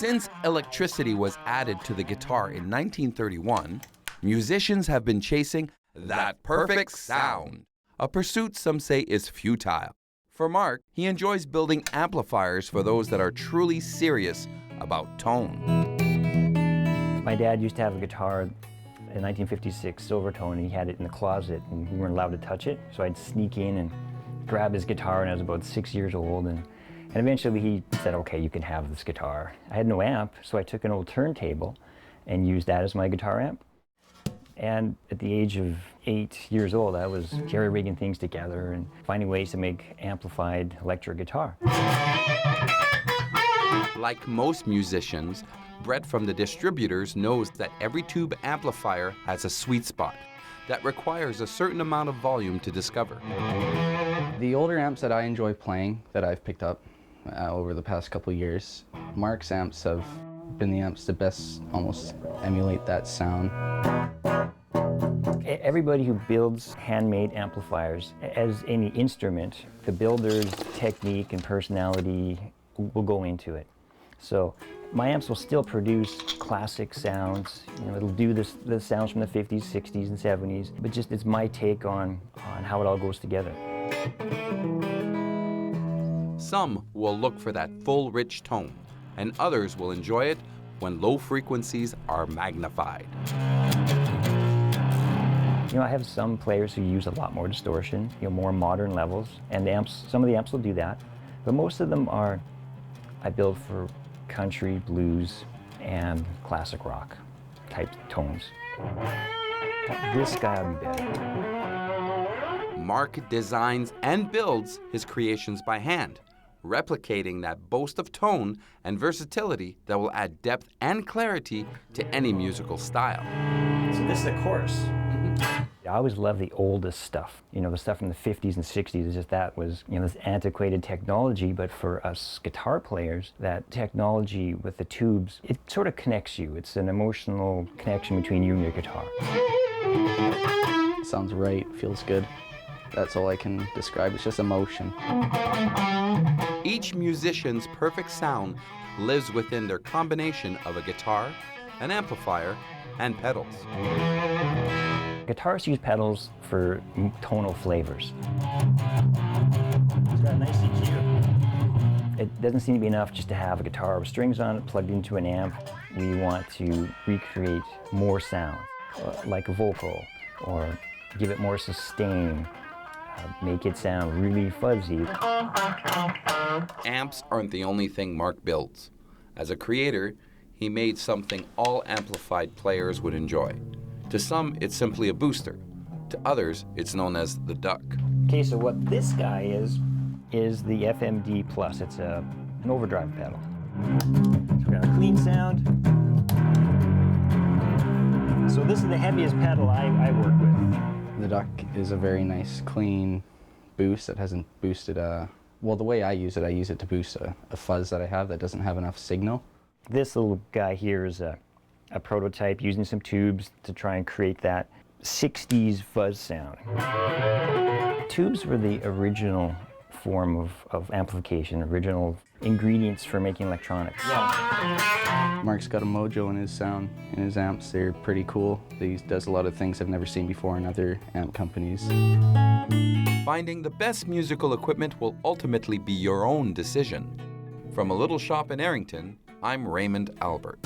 Since electricity was added to the guitar in 1931, musicians have been chasing that perfect sound, a pursuit some say is futile. For Mark, he enjoys building amplifiers for those that are truly serious about tone. My dad used to have a guitar, a 1956 Silvertone, and he had it in the closet, and we weren't allowed to touch it, so I'd sneak in and grab his guitar, and I was about 6 years old, and eventually he said, okay, you can have this guitar. I had no amp, so I took an old turntable and used that as my guitar amp. And at the age of 8 years old, I was jerry-rigging things together and finding ways to make amplified electric guitar. Like most musicians, Brett from the distributors knows that every tube amplifier has a sweet spot that requires a certain amount of volume to discover. The older amps that I enjoy playing, that I've picked up over the past couple years, Mark's amps have been the amps that best almost emulate that sound. Everybody who builds handmade amplifiers, as any instrument, the builder's technique and personality will go into it. So my amps will still produce classic sounds. It'll do the sounds from the 50s, 60s, and 70s, but just it's my take on how it all goes together. Some will look for that full, rich tone, and others will enjoy it when low frequencies are magnified. I have some players who use a lot more distortion, more modern levels, and some of the amps will do that, but most of them I build for country, blues, and classic rock type tones. This guy will be better. Mark designs and builds his creations by hand, replicating that boast of tone and versatility that will add depth and clarity to any musical style. So this is the chorus. I always love the oldest stuff. The stuff from the 50s and 60s. It's just that was, this antiquated technology, but for us guitar players, that technology with the tubes, it sort of connects you. It's an emotional connection between you and your guitar. Sounds right, feels good. That's all I can describe. It's just emotion. Each musician's perfect sound lives within their combination of a guitar, an amplifier, and pedals. Guitarists use pedals for tonal flavors. It's got a nice EQ. It doesn't seem to be enough just to have a guitar with strings on it plugged into an amp. We want to recreate more sound, like a vocal, or give it more sustain, make it sound really fuzzy. Amps aren't the only thing Mark builds. As a creator, he made something all amplified players would enjoy. To some, it's simply a booster. To others, it's known as the duck. Okay, so what this guy is the FMD Plus. It's an overdrive pedal. So we got a clean sound. So this is the heaviest pedal I work with. The duck is a very nice, clean boost that hasn't boosted well, the way I use it to boost a fuzz that I have that doesn't have enough signal. This little guy here is a prototype using some tubes to try and create that 60s fuzz sound. Tubes were the original form of amplification, original ingredients for making electronics. Yeah. Mark's got a mojo in his sound, in his amps. They're pretty cool. He does a lot of things I've never seen before in other amp companies. Finding the best musical equipment will ultimately be your own decision. From a little shop in Arrington, I'm Raymond Albert.